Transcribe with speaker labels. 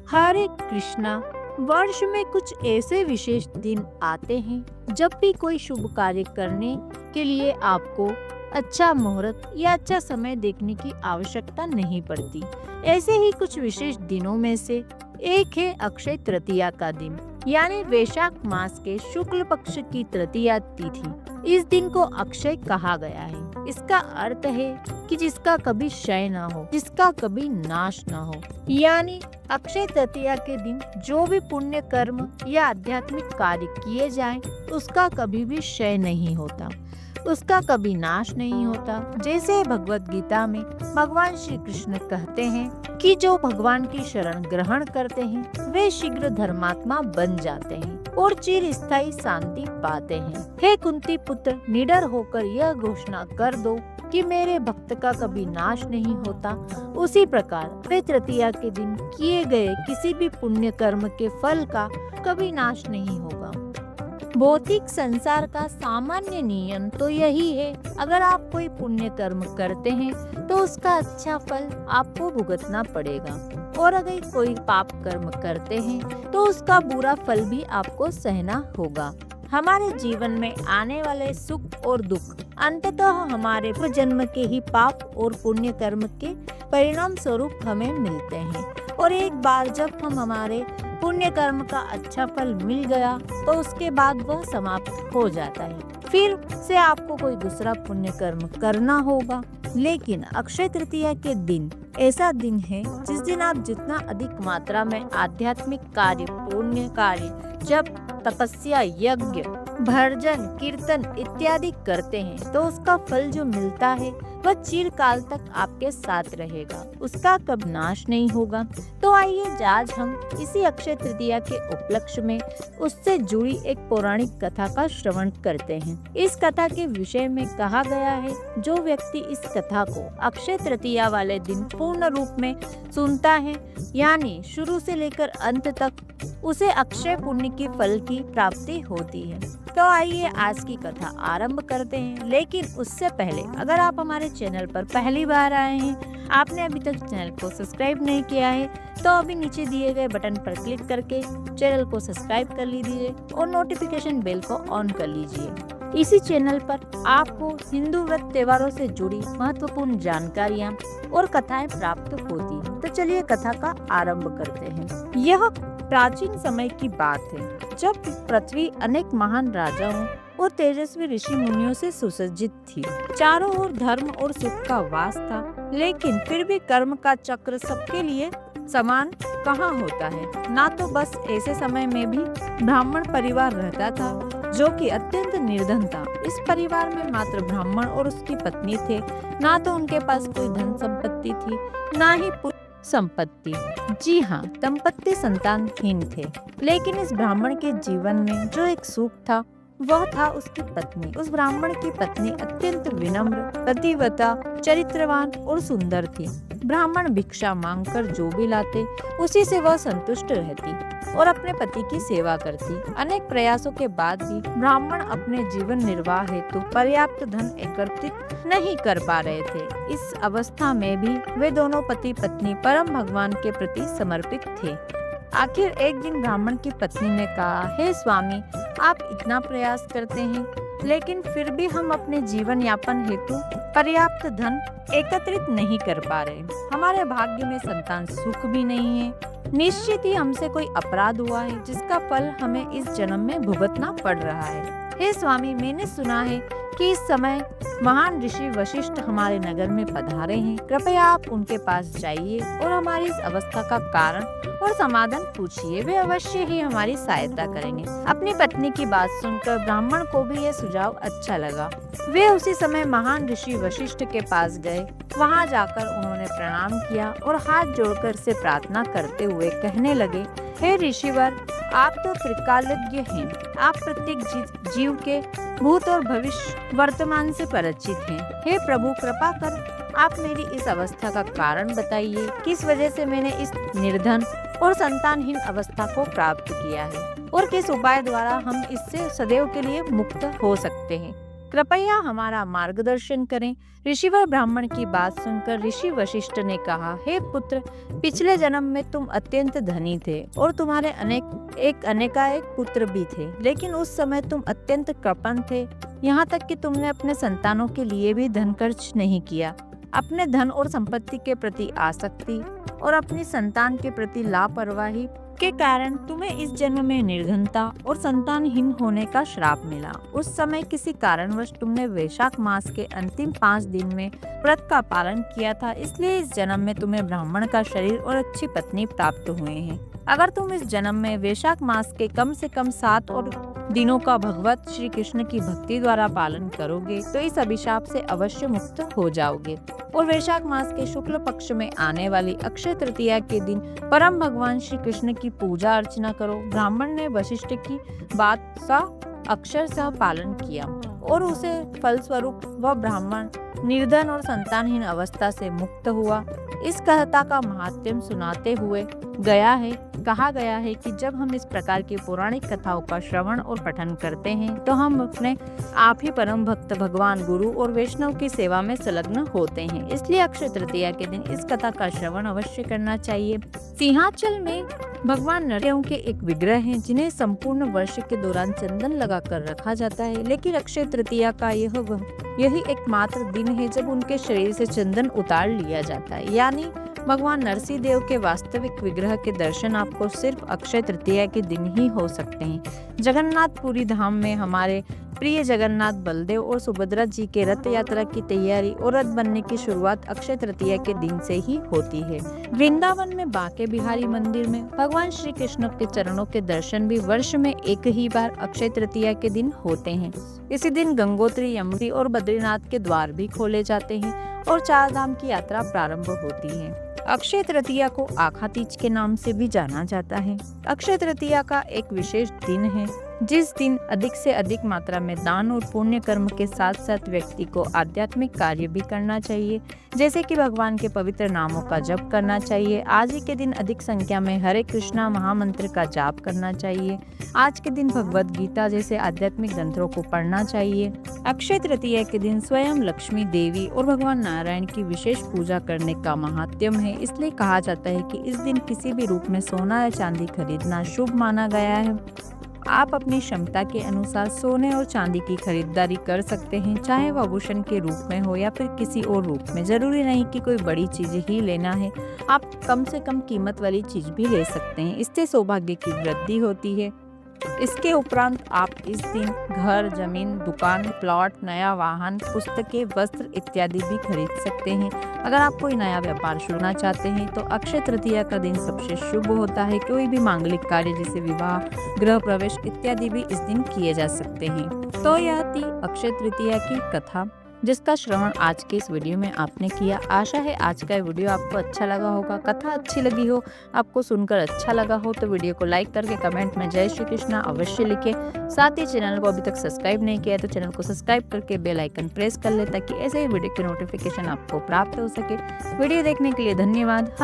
Speaker 1: हरे कृष्णा। वर्ष में कुछ ऐसे विशेष दिन आते हैं जब भी कोई शुभ कार्य करने के लिए आपको अच्छा मुहूर्त या अच्छा समय देखने की आवश्यकता नहीं पड़ती। ऐसे ही कुछ विशेष दिनों में से एक है अक्षय तृतीया का दिन, यानी वैशाख मास के शुक्ल पक्ष की तृतीया तिथि। इस दिन को अक्षय कहा गया है। इसका अर्थ है कि जिसका कभी क्षय ना हो, जिसका कभी नाश ना हो। यानी अक्षय तृतीया के दिन जो भी पुण्य कर्म या आध्यात्मिक कार्य किए जाएं, उसका कभी भी क्षय नहीं होता, उसका कभी नाश नहीं होता। जैसे भगवत गीता में भगवान श्री कृष्ण कहते हैं कि जो भगवान की शरण ग्रहण करते हैं वे शीघ्र धर्मात्मा बन जाते हैं और चिर स्थायी शांति पाते हैं। हे कुंती पुत्र, निडर होकर यह घोषणा कर दो कि मेरे भक्त का कभी नाश नहीं होता। उसी प्रकार अक्षय तृतीया के दिन किए गए किसी भी पुण्य कर्म के फल का कभी नाश नहीं होगा। भौतिक संसार का सामान्य नियम तो यही है, अगर आप कोई पुण्य कर्म करते हैं तो उसका अच्छा फल आपको भुगतना पड़ेगा, और अगर कोई पाप कर्म करते हैं तो उसका बुरा फल भी आपको सहना होगा। हमारे जीवन में आने वाले सुख और दुख अंततः हमारे जन्म के ही पाप और पुण्य कर्म के परिणाम स्वरूप हमें मिलते हैं, और एक बार जब हमारे पुण्य कर्म का अच्छा फल मिल गया तो उसके बाद वह समाप्त हो जाता है। फिर से आपको कोई दूसरा पुण्य कर्म करना होगा। लेकिन अक्षय तृतीया के दिन ऐसा दिन है जिस दिन आप जितना अधिक मात्रा में आध्यात्मिक कार्य, पुण्य कार्य, जप, तपस्या, यज्ञ, भजन, कीर्तन इत्यादि करते हैं तो उसका फल जो मिलता है वह चिरकाल तक आपके साथ रहेगा, उसका कभी नाश नहीं होगा। तो आइए आज हम इसी अक्षय तृतीया के उपलक्ष्य में उससे जुड़ी एक पौराणिक कथा का श्रवण करते हैं। इस कथा के विषय में कहा गया है, जो व्यक्ति इस कथा को अक्षय तृतीया वाले दिन पूर्ण रूप में सुनता है, यानी शुरू से लेकर अंत तक, उसे अक्षय पुण्य की फल की प्राप्ति होती है। तो आइए आज की कथा आरंभ करते हैं। लेकिन उससे पहले अगर आप हमारे चैनल पर पहली बार आए हैं, आपने अभी तक चैनल को सब्सक्राइब नहीं किया है, तो अभी नीचे दिए गए बटन पर क्लिक करके चैनल को सब्सक्राइब कर लीजिए और नोटिफिकेशन बेल को ऑन कर लीजिए। इसी चैनल पर आपको हिंदू व्रत त्योहारों से जुड़ी महत्वपूर्ण जानकारियाँ और कथाएं प्राप्त होती हैं। तो चलिए कथा का आरंभ करते हैं। यह प्राचीन समय की बात है, जब पृथ्वी अनेक महान राजाओं और तेजस्वी ऋषि मुनियों से सुसज्जित थी। चारों ओर धर्म और सुख का वास था, लेकिन फिर भी कर्म का चक्र सबके लिए समान कहाँ होता है। ना तो बस ऐसे समय में भी ब्राह्मण परिवार रहता था जो कि अत्यंत निर्धन था। इस परिवार में मात्र ब्राह्मण और उसकी पत्नी थे। ना तो उनके पास कोई धन संपत्ति थी, ना ही संपत्ति। जी हाँ, दंपत्ति संतानहीन थे। लेकिन इस ब्राह्मण के जीवन में जो एक सुख था वह था उसकी पत्नी। उस ब्राह्मण की पत्नी अत्यंत विनम्र, पतिव्रता, चरित्रवान और सुंदर थी। ब्राह्मण भिक्षा मांगकर जो भी लाते उसी से वह संतुष्ट रहती और अपने पति की सेवा करती। अनेक प्रयासों के बाद भी ब्राह्मण अपने जीवन निर्वाह हेतु पर्याप्त धन एकत्रित नहीं कर पा रहे थे। इस अवस्था में भी वे दोनों पति पत्नी परम भगवान के प्रति समर्पित थे। आखिर एक दिन ब्राह्मण की पत्नी ने कहा, हे स्वामी, आप इतना प्रयास करते हैं, लेकिन फिर भी हम अपने जीवन यापन हेतु पर्याप्त धन एकत्रित नहीं कर पा रहे। हमारे भाग्य में संतान सुख भी नहीं है। निश्चित ही हमसे कोई अपराध हुआ है जिसका फल हमें इस जन्म में भुगतना पड़ रहा है। हे स्वामी, मैंने सुना है कि इस समय महान ऋषि वशिष्ठ हमारे नगर में पधारे हैं। कृपया आप उनके पास जाइए और हमारी इस अवस्था का कारण और समाधान पूछिए। वे अवश्य ही हमारी सहायता करेंगे। अपनी पत्नी की बात सुनकर ब्राह्मण को भी यह सुझाव अच्छा लगा। वे उसी समय महान ऋषि वशिष्ठ के पास गए। वहां जाकर उन्होंने प्रणाम किया और हाथ जोड़कर से प्रार्थना करते हुए कहने लगे, हे ऋषिवर, आप तो त्रिकालज्ञ हैं। आप प्रत्येक जीव के भूत और भविष्य वर्तमान से परिचित हैं। हे प्रभु, कृपा कर आप मेरी इस अवस्था का कारण बताइए, किस वजह से मैंने इस निर्धन और संतानहीन अवस्था को प्राप्त किया है और किस उपाय द्वारा हम इससे सदैव के लिए मुक्त हो सकते हैं। कृपया हमारा मार्गदर्शन करें। ऋषिवर ब्राह्मण की बात सुनकर ऋषि वशिष्ठ ने कहा, हे पुत्र, पिछले जन्म में तुम अत्यंत धनी थे और तुम्हारे अनेकानेक पुत्र भी थे, लेकिन उस समय तुम अत्यंत कृपण थे, यहाँ तक कि तुमने अपने संतानों के लिए भी धन खर्च नहीं किया। अपने धन और संपत्ति के प्रति आसक्ति और अपनी संतान के प्रति लापरवाही के कारण तुम्हें इस जन्म में निर्धनता और संतानहीन होने का श्राप मिला। उस समय किसी कारणवश तुमने वैशाख मास के अंतिम 5 दिन में व्रत का पालन किया था, इसलिए इस जन्म में तुम्हें ब्राह्मण का शरीर और अच्छी पत्नी प्राप्त हुए हैं। अगर तुम इस जन्म में वैशाख मास के कम से कम 7 और दिनों का भगवत श्री कृष्ण की भक्ति द्वारा पालन करोगे तो इस अभिशाप से अवश्य मुक्त हो जाओगे। और वैशाख मास के शुक्ल पक्ष में आने वाली अक्षय तृतीया के दिन परम भगवान श्री कृष्ण की पूजा अर्चना करो। ब्राह्मण ने वशिष्ठ की बात का अक्षरशः पालन किया और उसे फलस्वरूप वह ब्राह्मण निर्धन और संतानहीन अवस्था से मुक्त हुआ। इस कथा का महात्म्य सुनाते हुए कहा गया है कि जब हम इस प्रकार की पौराणिक कथाओं का श्रवण और पठन करते हैं तो हम अपने आप ही परम भक्त भगवान गुरु और वैष्णव की सेवा में संलग्न होते हैं। इसलिए अक्षय तृतीया के दिन इस कथा का श्रवण अवश्य करना चाहिए। सिंहाचल में भगवान नरसिंह के एक विग्रह हैं जिन्हें संपूर्ण वर्ष के दौरान चंदन लगाकर रखा जाता है, लेकिन अक्षय तृतीया का यही एकमात्र दिन है जब उनके शरीर से चंदन उतार लिया जाता है। यानी भगवान नरसिंह देव के वास्तविक विग्रह के दर्शन आपको सिर्फ अक्षय तृतीया के दिन ही हो सकते हैं। जगन्नाथपुरी धाम में हमारे प्रिय जगन्नाथ बलदेव और सुभद्रा जी के रथ यात्रा की तैयारी और रथ बनने की शुरुआत अक्षय तृतीया के दिन से ही होती है। वृंदावन में बांके बिहारी मंदिर में भगवान श्री कृष्ण के चरणों के दर्शन भी वर्ष में एक ही बार अक्षय तृतीया के दिन होते हैं। इसी दिन गंगोत्री, यमुनोत्री और बद्रीनाथ के द्वार भी खोले जाते हैं और 4 धाम की यात्रा प्रारंभ होती है। अक्षय तृतीया को आखा तीज के नाम से भी जाना जाता है। अक्षय तृतीया का एक विशेष दिन है जिस दिन अधिक से अधिक मात्रा में दान और पुण्य कर्म के साथ साथ व्यक्ति को आध्यात्मिक कार्य भी करना चाहिए, जैसे कि भगवान के पवित्र नामों का जप करना चाहिए। आज ही के दिन अधिक संख्या में हरे कृष्णा महामंत्र का जाप करना चाहिए। आज के दिन भगवत गीता जैसे आध्यात्मिक ग्रंथों को पढ़ना चाहिए। अक्षय तृतीया के दिन स्वयं लक्ष्मी देवी और भगवान नारायण की विशेष पूजा करने का महात्म्य है। इसलिए कहा जाता है कि इस दिन किसी भी रूप में सोना या चांदी खरीदना शुभ माना गया है। आप अपनी क्षमता के अनुसार सोने और चांदी की खरीदारी कर सकते हैं, चाहे वह आभूषण के रूप में हो या फिर किसी और रूप में। जरूरी नहीं कि कोई बड़ी चीज ही लेना है, आप कम से कम कीमत वाली चीज भी ले सकते हैं। इससे सौभाग्य की वृद्धि होती है। इसके उपरांत आप इस दिन घर, जमीन, दुकान, प्लॉट, नया वाहन, पुस्तकें, वस्त्र इत्यादि भी खरीद सकते हैं। अगर आप कोई नया व्यापार शुरू करना चाहते हैं तो अक्षय तृतीया का दिन सबसे शुभ होता है। कोई भी मांगलिक कार्य जैसे विवाह, गृह प्रवेश इत्यादि भी इस दिन किए जा सकते हैं। तो यह थी अक्षय तृतीया की कथा जिसका श्रवण आज के इस वीडियो में आपने किया। आशा है आज का वीडियो आपको अच्छा लगा होगा। कथा अच्छी लगी हो, आपको सुनकर अच्छा लगा हो तो वीडियो को लाइक करके कमेंट में जय श्री कृष्णा अवश्य लिखें। साथ ही चैनल को अभी तक सब्सक्राइब नहीं किया तो चैनल को सब्सक्राइब करके बेल आइकन प्रेस कर ले ताकि ऐसे ही वीडियो की नोटिफिकेशन आपको प्राप्त हो सके। वीडियो देखने के लिए धन्यवाद।